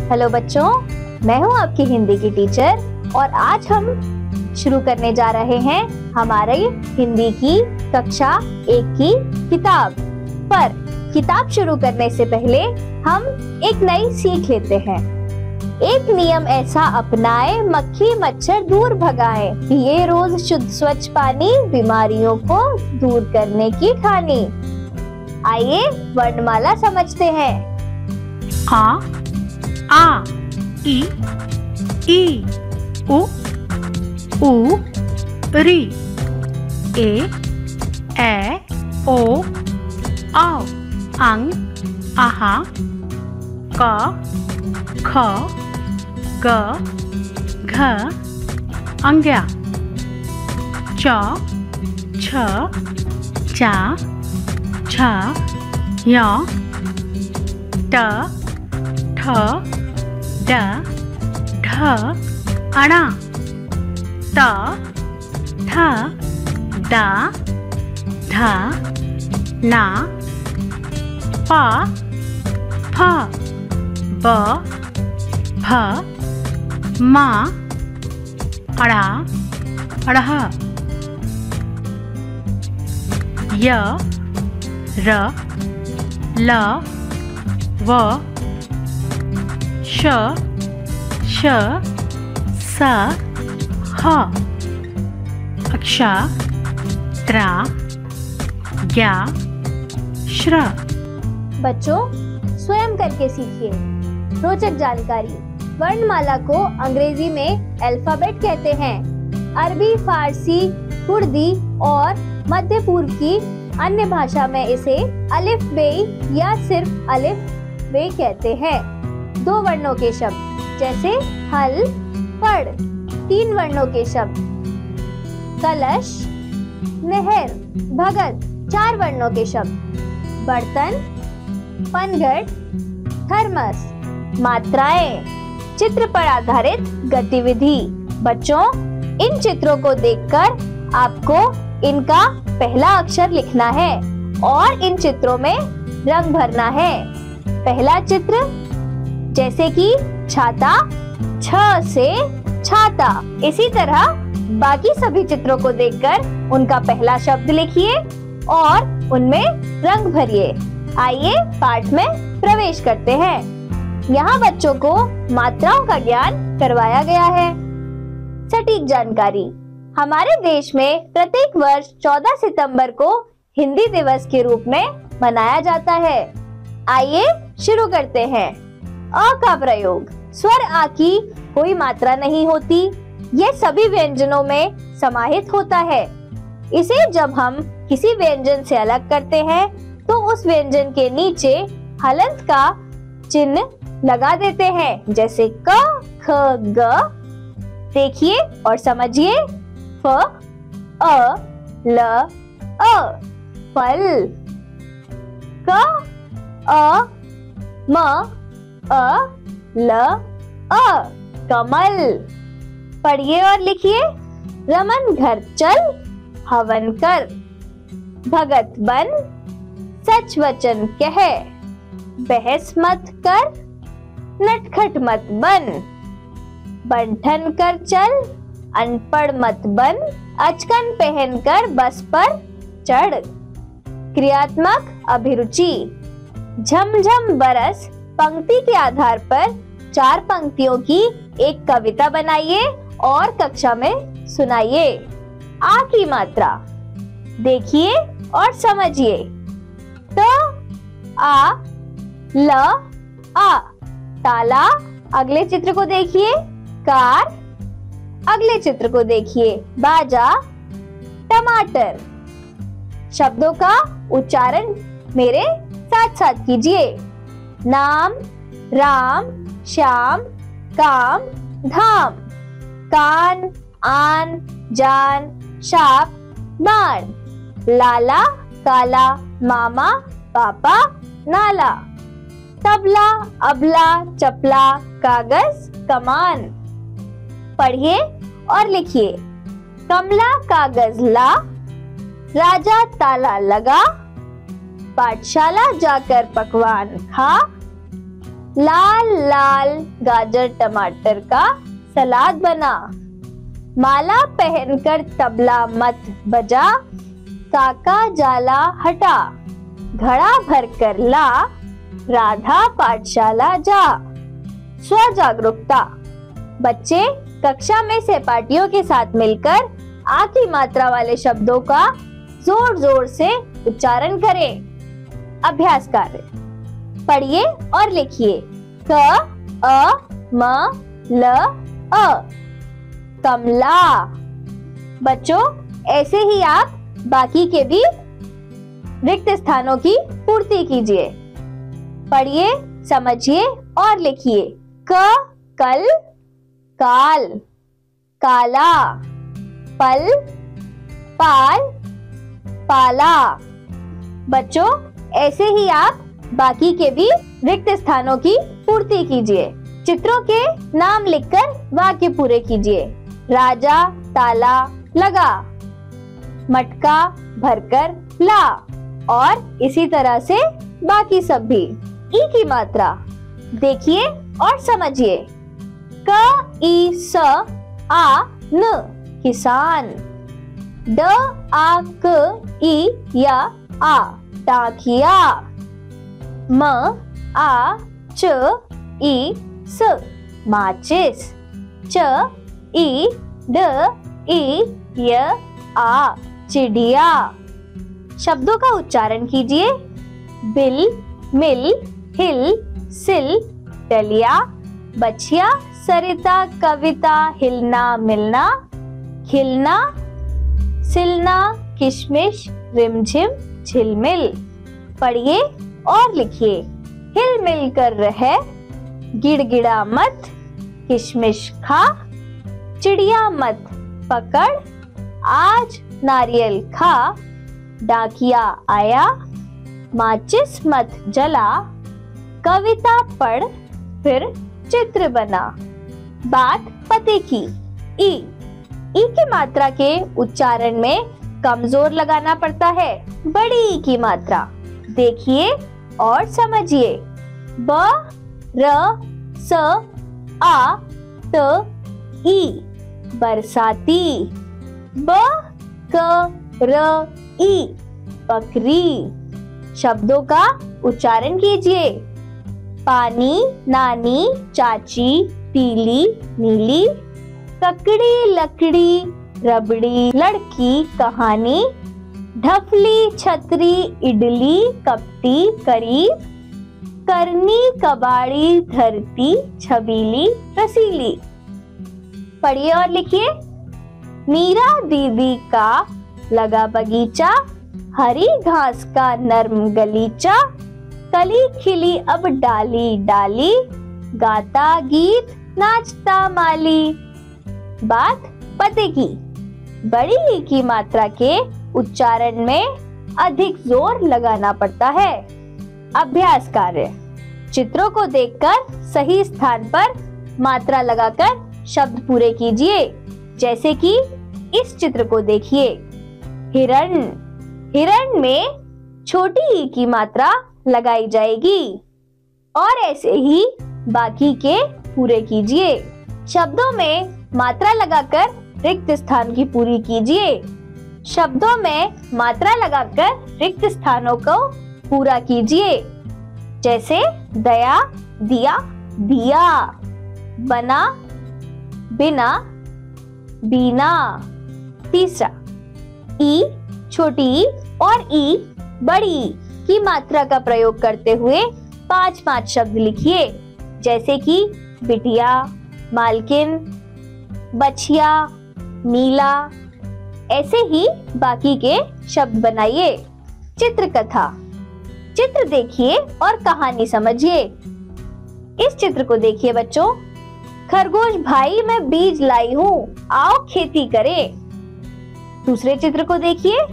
Hello बच्चों, मैं हूँ आपकी हिंदी की टीचर और आज हम शुरू करने जा रहे हैं हमारी हिंदी की कक्षा 1 की किताब। पर किताब शुरू करने से पहले हम एक नई सीख लेते हैं। एक नियम ऐसा अपनाए, मक्खी मच्छर दूर भगाए, पिए रोज शुद्ध स्वच्छ पानी, बीमारियों को दूर करने की ठानी। आइए वर्णमाला समझते हैं। आ इ ई उ ऊ ऋ ए ओ औ अं आहा क ख ग घ अंग्या च छ चा छ य ट ठ ड ढ अणा त थ द ध ना प फ ब भ म अड़ा अड़ह य र ल व श श स ह अक्षा त्रा ज्ञा श्र। बच्चों, स्वयं करके सीखिए। रोचक जानकारी। वर्णमाला को अंग्रेजी में अल्फाबेट कहते हैं। अरबी, फारसी, कुर्दी और मध्य पूर्व की अन्य भाषा में इसे अलिफ बे या सिर्फ अलिफ बे कहते हैं। 2 वर्णों के शब्द जैसे हल, पढ़। 3 वर्णों के शब्द कलश, नहर, भगत। 4 वर्णों के शब्द बर्तन, पनघट, थर्मस। मात्राएं, चित्र पर आधारित गतिविधि। बच्चों, इन चित्रों को देखकर आपको इनका पहला अक्षर लिखना है और इन चित्रों में रंग भरना है। पहला चित्र जैसे कि छाता, छ से छाता। इसी तरह बाकी सभी चित्रों को देखकर उनका पहला शब्द लिखिए और उनमें रंग भरिए। आइए पाठ में प्रवेश करते हैं। यहाँ बच्चों को मात्राओं का ज्ञान करवाया गया है। सटीक जानकारी। हमारे देश में प्रत्येक वर्ष 14 सितंबर को हिंदी दिवस के रूप में मनाया जाता है। आइए शुरू करते हैं। अ का प्रयोग। स्वर आ की कोई मात्रा नहीं होती। यह सभी व्यंजनों में समाहित होता है। इसे जब हम किसी व्यंजन से अलग करते हैं तो उस व्यंजन के नीचे हलंत का चिन्ह लगा देते हैं, जैसे क, ख, ग। देखिए और समझिए। फ, अ, ल, अ, फल। क, अ, म, अ, ल, अ, कमल। पढ़िए और लिखिए। रमन घर चल, हवन कर। भगत बन, सच वचन कह। बहस मत कर, नटखट मत बन। बंठन कर चल, अनपढ़ मत बन। अचकन पहन कर बस पर चढ़। क्रियात्मक अभिरुचि। झमझम बरस पंक्ति के आधार पर 4 पंक्तियों की एक कविता बनाइए और कक्षा में सुनाइए। आ की मात्रा देखिए और समझिए। त, आ, ल, आ। ताला। अगले चित्र को देखिए। कार। अगले चित्र को देखिए। बाजा, टमाटर। शब्दों का उच्चारण मेरे साथ साथ कीजिए। नाम, राम, श्याम, काम, धाम। कान, आन, जान, शाप, बाण। लाला, काला, मामा, पापा, नाला। तबला, अबला, चपला, कागज, कमान। पढ़िए और लिखिए। कमला कागज ला, राजा ताला लगा, पाठशाला जाकर पकवान खा, लाल लाल गाजर टमाटर का सलाद बना। माला पहनकर तबला मत बजा, काका जाला हटा। घड़ा भर कर ला, राधा पाठशाला जा। स्व जागरूकता। बच्चे कक्षा में सहपाठियों के साथ मिलकर आ की मात्रा वाले शब्दों का जोर जोर से उच्चारण करें। अभ्यास कार्य। पढ़िए और लिखिए। क अ म ल अ, कमला। बच्चों ऐसे ही आप बाकी के भी रिक्त स्थानों की पूर्ति कीजिए। पढ़िए, समझिए और लिखिए। क कल, काल, काला। पल, पाल, पाला। बच्चों ऐसे ही आप बाकी के भी रिक्त स्थानों की पूर्ति कीजिए। चित्रों के नाम लिखकर वाक्य पूरे कीजिए। राजा ताला लगा, मटका भरकर ला, और इसी तरह से बाकी सब भी। ई की मात्रा देखिए और समझिए। क ई स आ न, किसान। ड आ क ई या आ, टाकिया। म आ च ई स, माचिस। च ई ड ई य आ, चिड़िया। शब्दों का उच्चारण कीजिए। बिल, मिल, हिल, सिल, डलिया, बछिया, सरिता, कविता, हिलना, मिलना, खिलना, सिलना, किशमिश, रिमझिम, झिलमिल। पढ़िए और लिखिए। हिल मिल कर रहे, गिड़गिड़ा मत, किशमिश खा। चिड़िया मत पकड़, आज नारियल खा। डाकिया आया, माचिस मत जला। कविता पढ़, फिर चित्र बना। बात पते की। ई की मात्रा के उच्चारण में कमजोर लगाना पड़ता है। बड़ी ई की मात्रा देखिए और समझिए। ब र स आ त ई, बरसाती। ब क र ई, बकरी। शब्दों का उच्चारण कीजिए। पानी, नानी, चाची, पीली, नीली। ककड़ी, लकड़ी, रबड़ी, लड़की, कहानी। ढफली, छतरी, इडली, कपटी, करीब। करनी, कबाड़ी, धरती, छबीली, रसीली। पढ़िए और लिखिए। मीरा दीदी का लगा बगीचा, हरी घास का नर्म गलीचा। कली खिली अब डाली डाली, गाता गीत, नाचता माली। बात पते की। बड़ी ई की मात्रा के उच्चारण में अधिक जोर लगाना पड़ता है। अभ्यास कार्य। चित्रों को देखकर सही स्थान पर मात्रा लगाकर शब्द पूरे कीजिए। जैसे कि इस चित्र को देखिए। हिरण, हिरण में छोटी ई की मात्रा लगाई जाएगी। और ऐसे ही बाकी के पूरे कीजिए। शब्दों में मात्रा लगाकर रिक्त स्थान की पूरी कीजिए। शब्दों में मात्रा लगाकर रिक्त स्थानों को पूरा कीजिए। जैसे दया, दिया, दिया। बना, बिना, बीना। तीसरा, ई छोटी ई और ई बड़ी ई की मात्रा का प्रयोग करते हुए 5-5 शब्द लिखिए। जैसे कि बिटिया, मालकिन, बछिया, नीला। ऐसे ही बाकी के शब्द बनाइए। चित्रकथा। चित्र देखिए और कहानी समझिए। इस चित्र को देखिए बच्चों। खरगोश भाई मैं बीज लाई हूँ, आओ खेती करें। दूसरे चित्र को देखिए।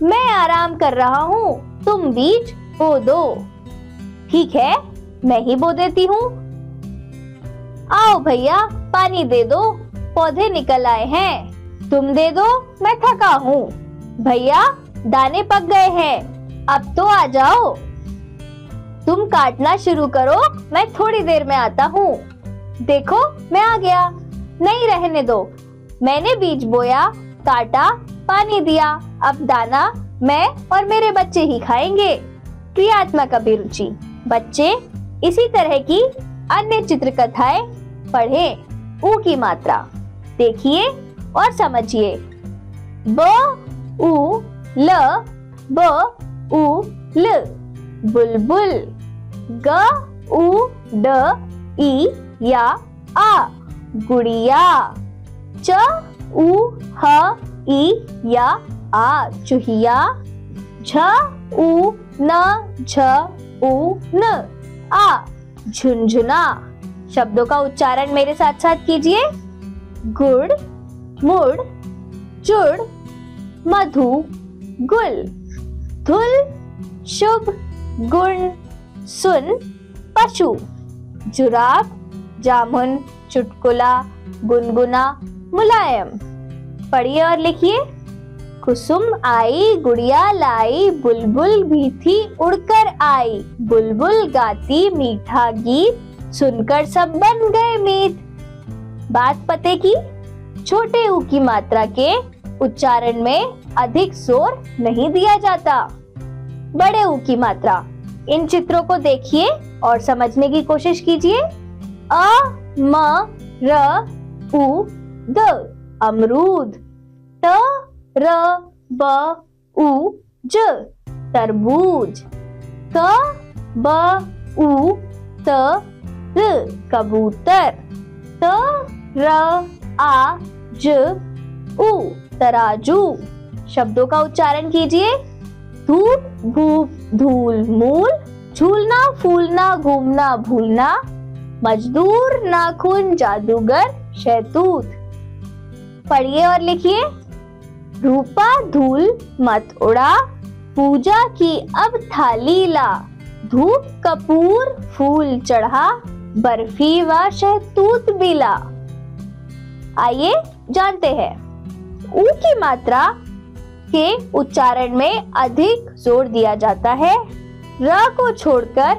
मैं आराम कर रहा हूँ, तुम बीज बो दो। ठीक है, मैं ही बो देती हूँ। आओ भैया पानी दे दो, पौधे निकल आए हैं। तुम दे दो, मैं थका हूँ। भैया दाने पक गए हैं, अब तो आ जाओ। तुम काटना शुरू करो, मैं थोड़ी देर में आता हूँ। देखो मैं आ गया। नहीं रहने दो, मैंने बीज बोया, काटा, पानी दिया, अब दाना मैं और मेरे बच्चे ही खाएंगे। क्रियात्मक अभिरुचि। बच्चे इसी तरह की अन्य चित्रकथाएं पढ़ें। ऊ की मात्रा देखिए और समझिए। ब उ ल, ब उ ल, बुलबुल। ग उ ड ई या आ, गुड़िया। च उ ह ई या आ, चूहिया। झ उ न झ उ न, आ, झुनझुना। शब्दों का उच्चारण मेरे साथ साथ कीजिए। गुड़, मुड़, जुड़, मधु, गुल। धुल, शुभ, गुण, सुन, पशु। जुराब, जामुन, चुटकुला, गुनगुना, मुलायम। पढ़िए और लिखिए। कुसुम आई, गुड़िया लाई, बुलबुल भी थी उड़कर आई। बुलबुल गाती मीठा गीत, सुनकर सब बन गए मीत। बात पते की, छोटे ऊ की मात्रा के उच्चारण में अधिक जोर नहीं दिया जाता। बड़े ऊ की मात्रा। इन चित्रों को देखिए और समझने की कोशिश कीजिए। अ म र उ द, अमरूद। त र ब उ ज, तरबूज। क ब उ त र, कबूतर। त र आ ज उ, तराजू। शब्दों का उच्चारण कीजिए। धूप, भूप, धूल, मूल। झूलना, फूलना, घूमना, भूलना। मजदूर, नाखून, जादूगर, शहतूत। पढ़िए और लिखिए। रूपा धूल मत उड़ा, पूजा की अब थाली ला। धूप, कपूर, फूल चढ़ा, बर्फी व शहतूत भी ला। आइए जानते हैं। ऊ की मात्रा के उच्चारण में अधिक जोर दिया जाता है। र को छोड़कर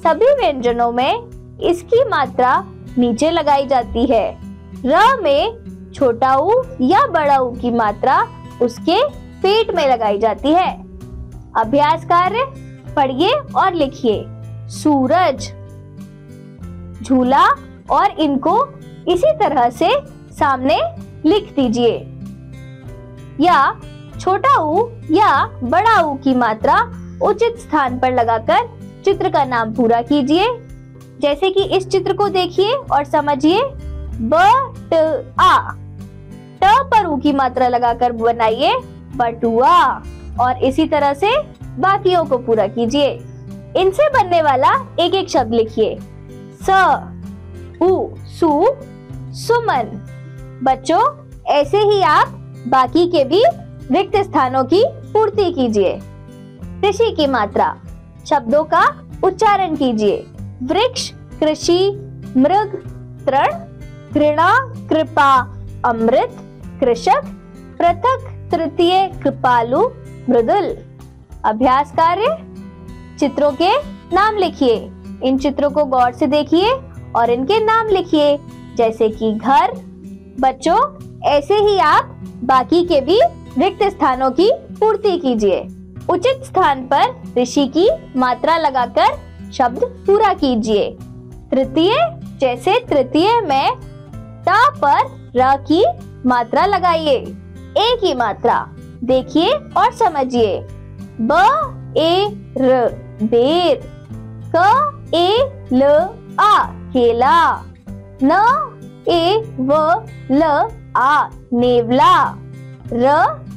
सभी व्यंजनों में इसकी मात्रा नीचे लगाई जाती है। र में छोटा ऊ या बड़ा ऊ की मात्रा उसके पेट में लगाई जाती है। अभ्यास कार्य। पढ़िए और लिखिए। सूरज, झूला और इनको इसी तरह से सामने लिख दीजिए। या छोटा ऊ या बड़ा ऊ की मात्रा उचित स्थान पर लगाकर चित्र का नाम पूरा कीजिए। जैसे कि इस चित्र को देखिए और समझिए। ब ट आ, ट पर ऊ की मात्रा लगाकर बनाइए बटुआ, और इसी तरह से बाकियों को पूरा कीजिए। इनसे बनने वाला एक एक शब्द लिखिए। स उ सु, सुमन। बच्चों ऐसे ही आप बाकी के भी रिक्त स्थानों की पूर्ति कीजिए। कृषि की मात्रा। शब्दों का उच्चारण कीजिए। वृक्ष, कृषि, मृग, तृण, घृणा, कृपा, अमृत, कृषक, पृथक, तृतीय, कृपालु, मृदुल। अभ्यास कार्य। चित्रों के नाम लिखिए। इन चित्रों को गौर से देखिए और इनके नाम लिखिए, जैसे कि घर। बच्चों ऐसे ही आप बाकी के भी रिक्त स्थानों की पूर्ति कीजिए। उचित स्थान पर ऋषि की मात्रा लगाकर शब्द पूरा कीजिए। तृतीय, जैसे तृतीय में ता पर र की मात्रा लगाइए। ए की मात्रा देखिए और समझिए। ब ए र, बेर। क ए ल आ, केला। न ए व ल आ, नेवला। र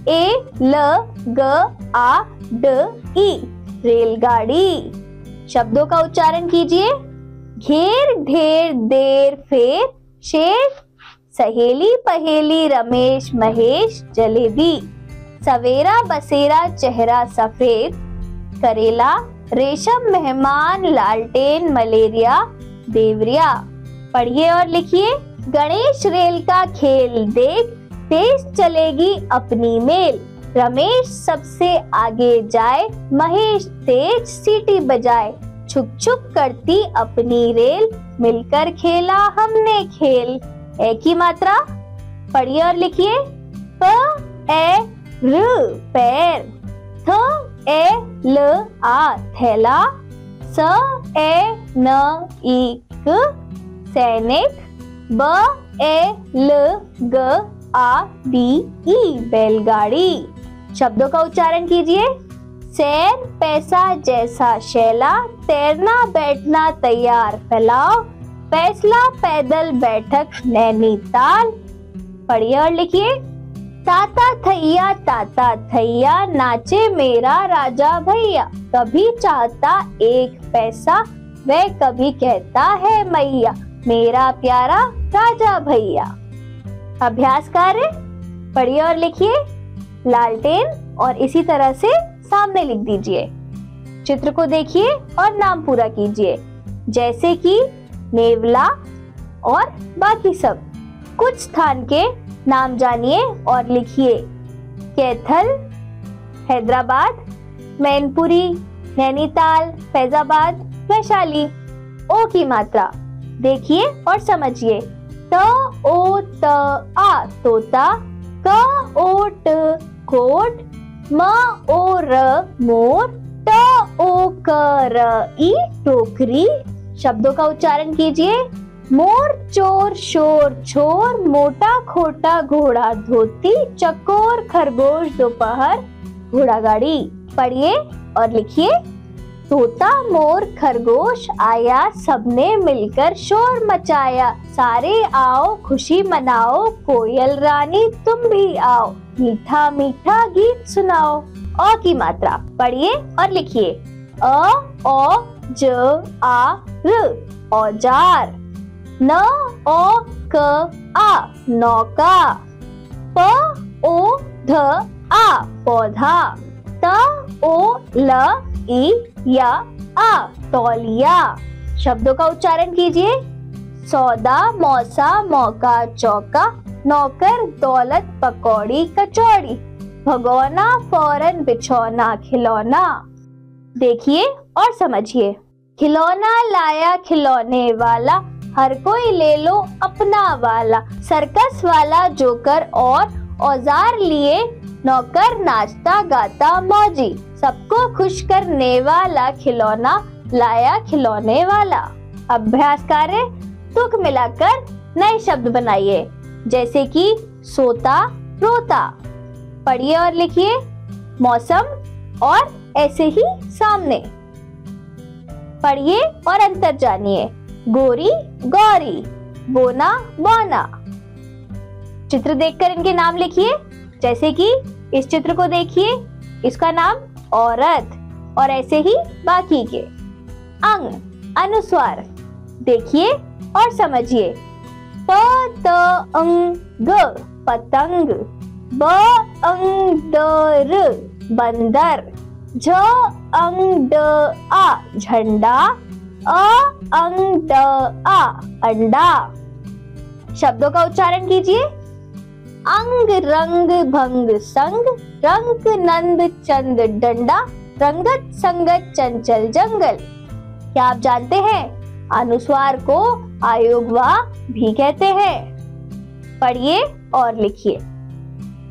ए ल ग आ ड ई, रेलगाड़ी। शब्दों का उच्चारण कीजिए। घेर, ढेर, देर, फेर, शेर, सहेली, पहेली, रमेश, महेश, जलेबी। सवेरा, बसेरा, चेहरा, सफेद, करेला, रेशम, मेहमान, लालटेन, मलेरिया, देवरिया। पढ़िए और लिखिए। गणेश रेल का खेल देख, तेज चलेगी अपनी मेल। रमेश सबसे आगे जाए, महेश तेज सीटी बजाए। छुक छुक करती अपनी रेल, मिलकर खेला हमने खेल। ए की मात्रा, पढ़िए और लिखिए। प ए र पैर, थ ए ल आ थैला, स ए न इक सैनिक, ब ए ल ग आ डी ई बैलगाड़ी। शब्दों का उच्चारण कीजिए। सैर पैसा जैसा शैला, तैरना बैठना तैयार फैलाओ, फैसला पैदल बैठक नैनीताल। पढ़िए और लिखिए। ताता थैया नाचे मेरा राजा भैया, कभी चाहता एक पैसा वह कभी कहता है मैया, मेरा प्यारा राजा भैया। अभ्यास कार्य, पढ़िए और लिखिए। लालटेन और इसी तरह से सामने लिख दीजिए। चित्र को देखिए और नाम पूरा कीजिए, जैसे कि नेवला और बाकी सब। कुछ स्थान के नाम जानिए और लिखिए। कैथल, हैदराबाद, मैनपुरी, नैनीताल, फैजाबाद, वैशाली। ओ की मात्रा देखिए और समझिए। त ओ त आ तोता, क ओ ट कोट, म ओ र मोर, ट ओ क र ई टोकरी। शब्दों का उच्चारण कीजिए। मोर चोर शोर छोर, मोटा खोटा घोड़ा धोती, चकोर खरगोश दोपहर घोड़ा गाड़ी। पढ़िए और लिखिए। तोता मोर खरगोश आया, सबने मिलकर शोर मचाया, सारे आओ खुशी मनाओ, कोयल रानी तुम भी आओ, मीठा मीठा गीत सुनाओ। अ की मात्रा, पढ़िए और लिखिए। अ ओ ज आ र औजार, न ओ क आ नौका, प ओ ध आ पौधा, त ओ ल ई या आ तौलिया। शब्दों का उच्चारण कीजिए। सौदा मौसा मौका चौका, नौकर दौलत पकौड़ी कचौड़ी, भगोना फौरन बिछौना खिलौना। देखिए और समझिए। खिलौना लाया खिलौने वाला, हर कोई ले लो अपना वाला, सर्कस वाला जोकर और औजार लिए, नौकर नाचता गाता मौजी, सबको खुश करने वाला खिलौना लाया खिलौने वाला। अभ्यास कार्य, तुक मिलाकर नए शब्द बनाइए, जैसे कि सोता रोता। पढ़िए और लिखिए। मौसम और ऐसे ही सामने। पढ़िए और अंतर जानिए। गोरी गौरी, बोना बौना। चित्र देखकर इनके नाम लिखिए, जैसे कि इस चित्र को देखिए, इसका नाम औरत, और ऐसे ही बाकी के। अंग, अनुस्वार। देखिए और समझिए। प त अंग ग पतंग, ब अंग द र बंदर, झ अंग ड आ झंडा, अ अंग ड आ अंडा। शब्दों का उच्चारण कीजिए। अंग रंग भंग संग, रंग नंद चंद डंडा, रंगत संगत चंचल जंगल। क्या आप जानते हैं अनुस्वार को आयोगवा भी कहते हैं? पढ़िए और लिखिए।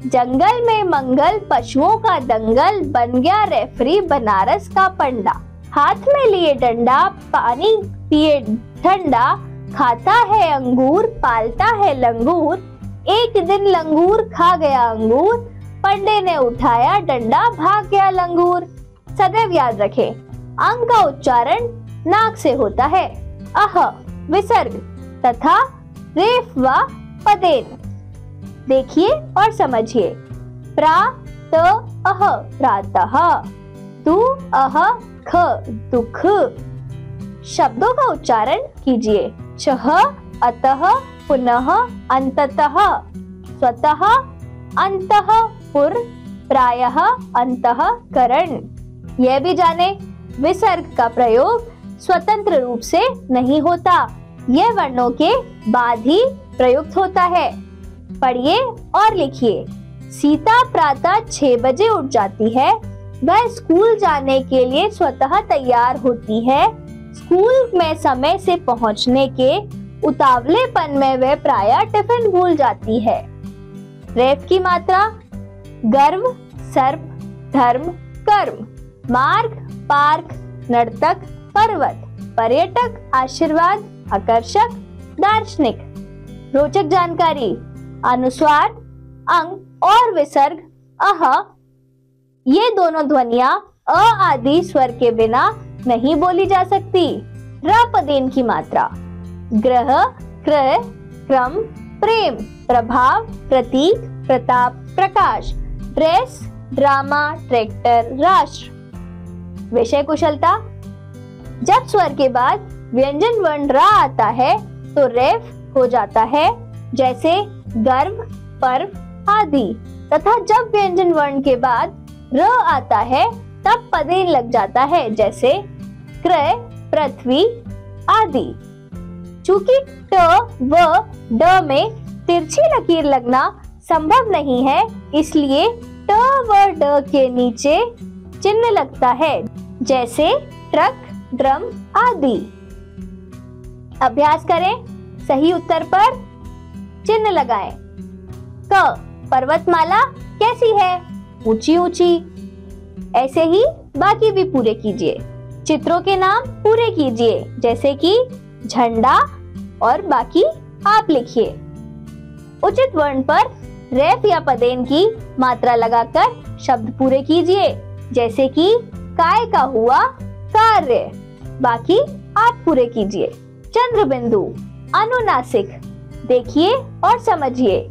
जंगल में मंगल पशुओं का दंगल, बन गया रेफरी बनारस का पंडा, हाथ में लिए डंडा पानी पिए ठंडा, खाता है अंगूर पालता है लंगूर, एक दिन लंगूर खा गया अंगूर, पंडे ने उठाया डंडा भाग गया लंगूर। सदैव याद रखें, अंग का उच्चारण नाक से होता है। अह विसर्ग तथा रेफ व पदेन। देखिए और समझिए। प्रा त अह प्रातः, दु अह ख दुख। शब्दों का उच्चारण कीजिए। छह अतः पुनः अंततः, स्वतः अंतः पुर, प्रायः अंतःकरण। यह भी जाने विसर्ग का प्रयोग स्वतंत्र रूप से नहीं होता, यह वर्णों के बाद ही प्रयुक्त होता है। पढ़िए और लिखिए। सीता प्रातः 6 बजे उठ जाती है, वह स्कूल जाने के लिए स्वतः तैयार होती है, स्कूल में समय से पहुंचने के उतावलेपन में वे प्रायः टिफिन भूल जाती है। रेफ की मात्रा गर्व, सर्प, धर्म, कर्म, मार्ग, पार्क, नर्तक, पर्वत, पर्यटक, आशीर्वाद, आकर्षक, दार्शनिक। रोचक जानकारी, अनुस्वार, अंग और विसर्ग अह, ये दोनों ध्वनियां अ आदि स्वर के बिना नहीं बोली जा सकती। र पदेन की मात्रा ग्रह, क्रय, क्रम, प्रेम, प्रभाव, प्रतीक, प्रताप, प्रकाश, ड्रेस, ड्रामा, ट्रैक्टर, राष्ट्र। विषय कुशलता, जब स्वर के बाद व्यंजन वर्ण रा आता है तो रेफ हो जाता है, जैसे गर्व, पर्व आदि, तथा जब व्यंजन वर्ण के बाद र आता है तब पदेन लग जाता है, जैसे क्रय, पृथ्वी आदि। चूंकि ट व ड में तिरछी लकीर लगना संभव नहीं है, इसलिए ट व ड के नीचे चिन्ह लगता है, जैसे ट्रक, ड्रम आदि। अभ्यास करें, सही उत्तर पर चिन्ह लगाएं। क, पर्वतमाला कैसी है? ऊंची ऊंची। ऐसे ही बाकी भी पूरे कीजिए। चित्रों के नाम पूरे कीजिए, जैसे कि झंडा, और बाकी आप लिखिए। उचित वर्ण पर रेफ या पदेन की मात्रा लगाकर शब्द पूरे कीजिए, जैसे कि काय का हुआ कार्य। बाकी आप पूरे कीजिए। चंद्र बिंदु, अनुनासिक, देखिए और समझिए।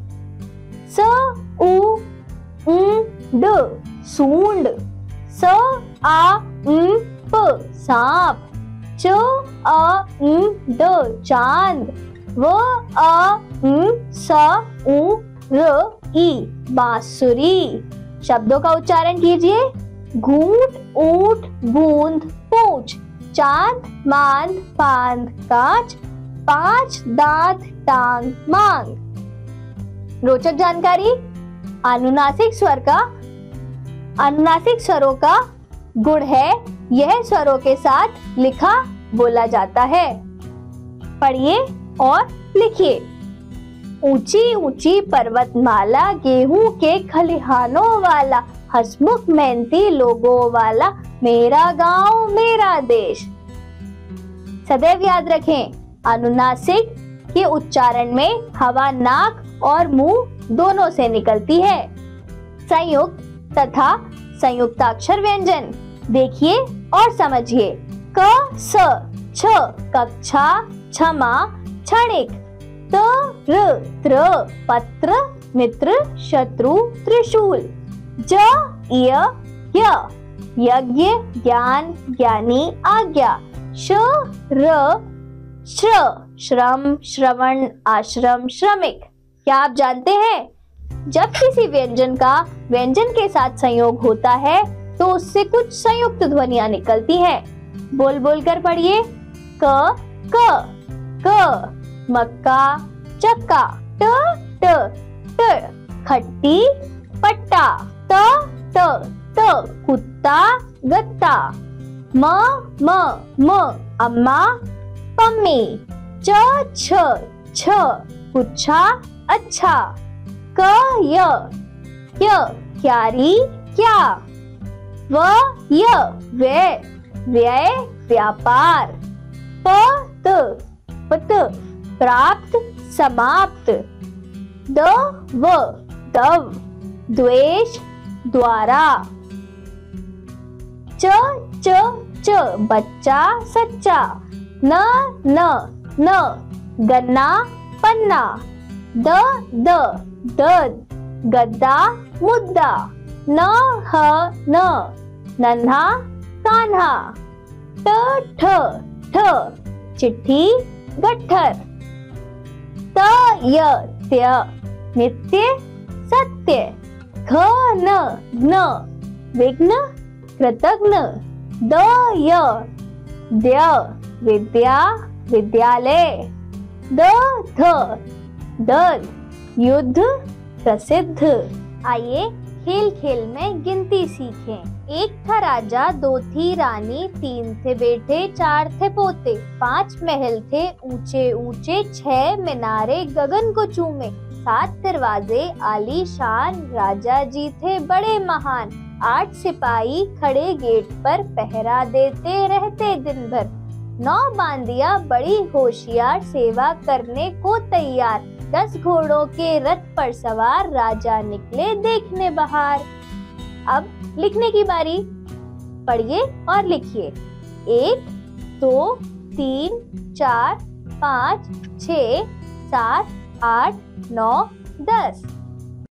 स उ ड, सूंड। स आ प, सांप। च आ ड, चांद। व आ स उ र ई, बांसुरी। शब्दों का उच्चारण कीजिए। घूंट, ऊंट, बूंद, पूंछ। चांद, मांद, पांद, कांच। पांच, दांत, टांग, मांग। रोचक जानकारी, अनुनासिक स्वरों का गुण है, यह स्वरों के साथ लिखा बोला जाता है। पढ़िए और लिखिए। ऊंची ऊंची पर्वतमाला, गेहूं के खलिहानों वाला, हंसमुख मेहनती लोगों वाला, मेरा गांव मेरा देश। सदैव याद रखें, अनुनासिक के उच्चारण में हवा नाक और मुंह दोनों से निकलती है। संयुक्त तथा संयुक्ताक्षर व्यंजन देखिए और समझिए। क, स, छ, कक्षा, क्षमा, क्षणिक। त, र, त्र, पत्र, मित्र, शत्रु, त्रिशूल। ज, य, य, यज्ञ, ज्ञान, ज्ञानी, आज्ञा। श, र, श्र, श्रम, श्रवण, आश्रम, श्रमिक। क्या आप जानते हैं, जब किसी व्यंजन का व्यंजन के साथ संयोग होता है तो उससे कुछ संयुक्त ध्वनियां निकलती हैं। बोल बोल कर पढ़िए। क, क, मक्का, चक्का। ट, ट, खट्टी, पट्टा। त, कुत्ता, गत्ता। म, अम्मा, पम्मी। च, छ, गुच्छा, अच्छा। क, य, क्यारी, क्या। व, य, व्यय, व्यापार। प, त, प्राप्त, समाप्त। द, व, दव, द्वेष, द्वारा। च, बच्चा, सच्चा। न, गन्ना, पन्ना। द, गद्दा, मुद्दा। न, नन्हा, कान्हा। ठ, चिट्ठी, गट्ठर। त्य, नित्य, सत्य। घ, न, विघ्न, कृतघ्न। दय, विद्या, विद्यालय। दध, युद्ध, प्रसिद्ध। आइए खेल खेल में गिनती सीखें। एक था राजा, दो थी रानी, तीन थे बेटे, चार थे पोते, पांच महल थे ऊंचे ऊंचे, छह मीनारे गगन को चूमे, सात दरवाजे आलीशान, राजा जी थे बड़े महान, आठ सिपाही खड़े गेट पर पहरा देते रहते दिन भर, नौ बांदिया बड़ी होशियार सेवा करने को तैयार, 10 घोड़ों के रथ पर सवार राजा निकले देखने बाहर। अब लिखने की बारी, पढ़िए और लिखिए। 1 2 3 4 5 6 7 8 9 10।